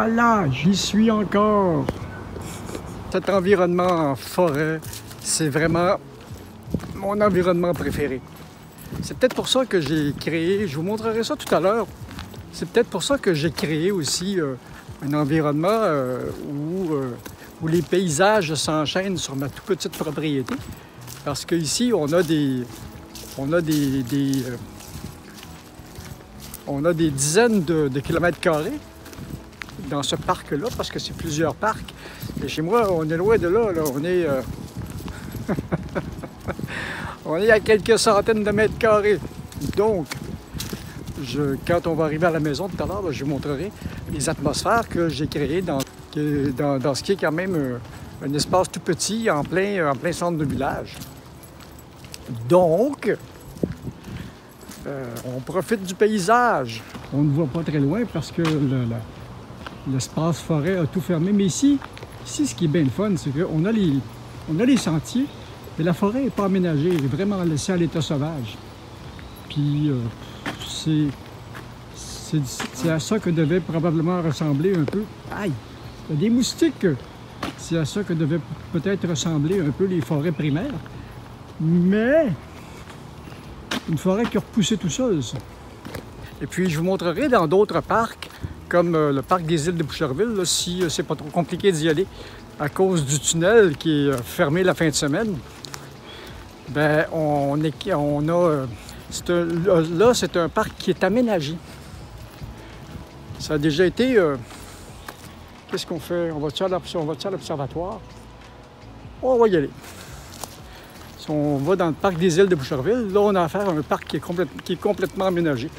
voilà, j'y suis encore. Cet environnement en forêt, c'est vraiment mon environnement préféré. C'est peut-être pour ça que j'ai créé, je vous montrerai ça tout à l'heure, c'est peut-être pour ça que j'ai créé aussi un environnement où les paysages s'enchaînent sur ma toute petite propriété. Parce qu'ici, on a des dizaines de kilomètres carrés dans ce parc-là, parce que c'est plusieurs parcs. Et chez moi, on est loin de là, on est... on est à quelques centaines de mètres carrés. Donc, quand on va arriver à la maison tout à l'heure, je vous montrerai les atmosphères que j'ai créées dans ce qui est quand même un espace tout petit en plein centre de village. Donc, on profite du paysage. On ne voit pas très loin parce que l'espace forêt a tout fermé. Mais ici, ce qui est bien le fun, c'est qu'on a les sentiers, mais la forêt n'est pas aménagée, elle est vraiment laissée à l'état sauvage. Puis, c'est à ça que devait probablement ressembler un peu... Aïe! Il y a des moustiques! C'est à ça que devaient peut-être ressembler un peu les forêts primaires. Mais une forêt qui a repoussé tout seul, ça. Et puis, je vous montrerai dans d'autres parcs, comme le parc des îles de Boucherville, là, si c'est pas trop compliqué d'y aller à cause du tunnel qui est fermé la fin de semaine. Ben, là, c'est un parc qui est aménagé. Ça a déjà été... qu'est-ce qu'on fait? On va-tu à l'observatoire? Oh, on va y aller. Si on va dans le parc des îles de Boucherville, là, on a affaire à un parc qui est complètement aménagé.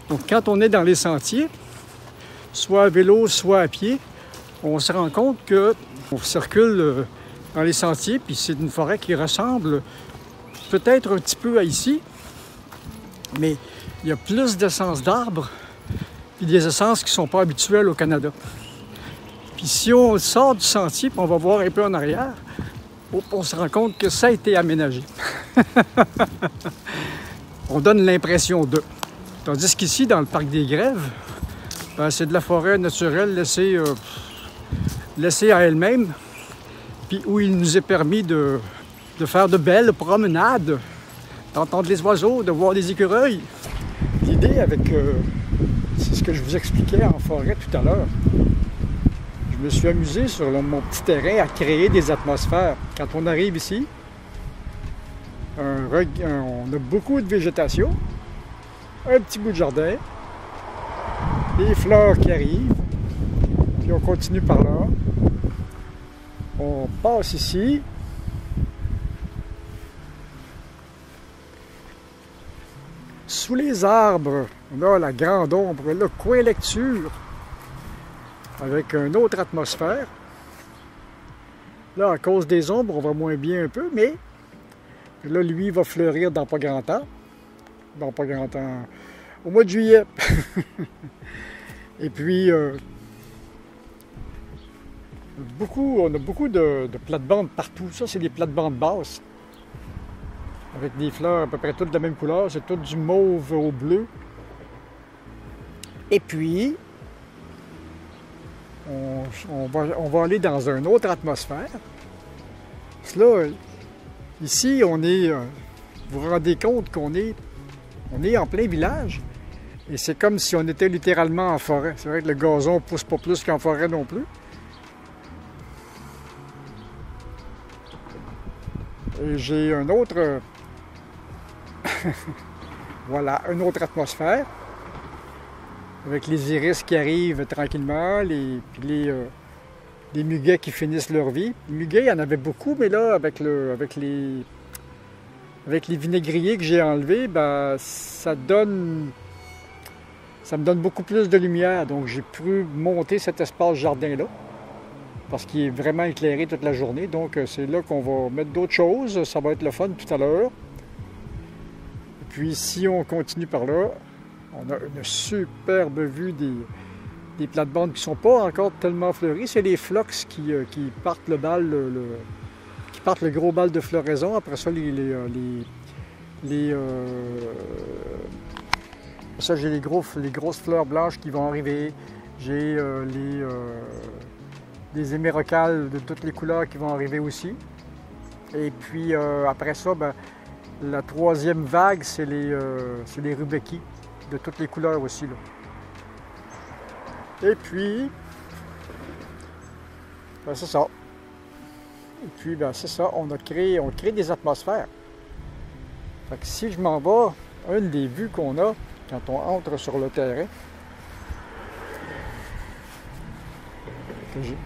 Donc, quand on est dans les sentiers, soit à vélo, soit à pied, on se rend compte qu'on circule dans les sentiers, puis c'est une forêt qui ressemble peut-être un petit peu à ici, mais il y a plus d'essences d'arbres, puis des essences qui ne sont pas habituelles au Canada. Puis si on sort du sentier, puis on va voir un peu en arrière, on se rend compte que ça a été aménagé. On donne l'impression de. Tandis qu'ici, dans le parc des Grèves, ben, c'est de la forêt naturelle laissée à elle-même, puis où il nous est permis de faire de belles promenades, d'entendre les oiseaux, de voir des écureuils. L'idée c'est ce que je vous expliquais en forêt tout à l'heure. Je me suis amusé sur mon petit terrain à créer des atmosphères. Quand on arrive ici, on a beaucoup de végétation, un petit bout de jardin, les fleurs qui arrivent, puis on continue par là. On passe ici. Sous les arbres, on a la grande ombre, le coin lecture, avec une autre atmosphère. Là, à cause des ombres, on va moins bien un peu, mais là, lui, va fleurir dans pas grand temps. Dans pas grand temps, au mois de juillet. Et puis, on a beaucoup de plates-bandes partout. Ça, c'est des plates-bandes basses, avec des fleurs à peu près toutes de la même couleur. C'est tout du mauve au bleu. Et puis, on va aller dans une autre atmosphère. Là, ici, vous vous rendez compte qu'on est en plein village. Et c'est comme si on était littéralement en forêt. C'est vrai que le gazon ne pousse pas plus qu'en forêt non plus. Et j'ai un autre... voilà, une autre atmosphère. Avec les iris qui arrivent tranquillement, les muguets qui finissent leur vie. Les muguets, il y en avait beaucoup, mais là, avec les vinaigriers que j'ai enlevés, ben, ça me donne beaucoup plus de lumière. Donc, j'ai pu monter cet espace jardin-là, parce qu'il est vraiment éclairé toute la journée. Donc, c'est là qu'on va mettre d'autres choses. Ça va être le fun tout à l'heure. Puis, si on continue par là, on a une superbe vue des plates-bandes qui ne sont pas encore tellement fleuries. C'est les phlox qui partent le gros bal de floraison. Après ça, ça j'ai les grosses fleurs blanches qui vont arriver. J'ai des émeraucales de toutes les couleurs qui vont arriver aussi. Et puis après ça, ben, la troisième vague, c'est les rubéquis de toutes les couleurs aussi, là. Et puis, ben, c'est ça. Et puis, ben, c'est ça, on crée des atmosphères. Fait que si je m'en vais, une des vues qu'on a quand on entre sur le terrain, que j'ai.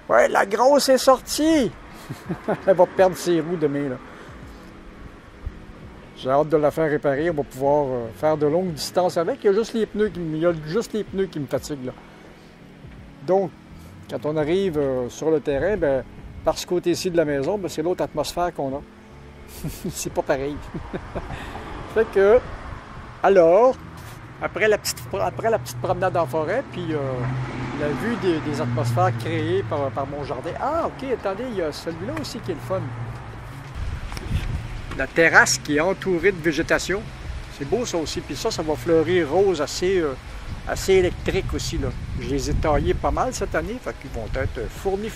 Ouais, la grosse est sortie! Elle va perdre ses roues demain, là. J'ai hâte de la faire réparer. On va pouvoir faire de longues distances avec. Il y a juste les pneus qui me fatiguent, là. Donc, quand on arrive sur le terrain, ben, par ce côté-ci de la maison, ben, c'est l'autre atmosphère qu'on a. C'est pas pareil. Fait que, alors, après la petite promenade en forêt, puis la vue des atmosphères créées par mon jardin. Ah, OK, attendez, il y a celui-là aussi qui est le fun. La terrasse qui est entourée de végétation. C'est beau ça aussi. Puis ça va fleurir rose assez électrique aussi, là. Je les ai taillés pas mal cette année, fait qu'ils vont être fournis.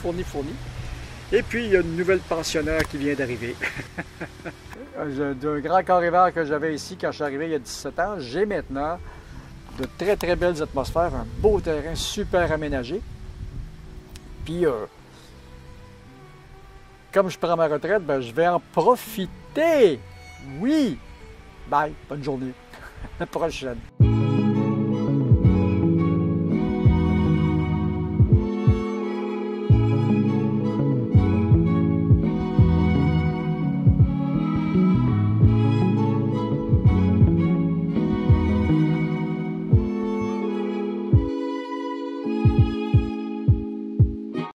Et puis, il y a une nouvelle pensionnaire qui vient d'arriver. D'un grand carré vert que j'avais ici quand je suis arrivé il y a 17 ans, j'ai maintenant de très très belles atmosphères, un beau terrain super aménagé. Puis, comme je prends ma retraite, ben, je vais en profiter. Oui! Bye, bonne journée. À la prochaine.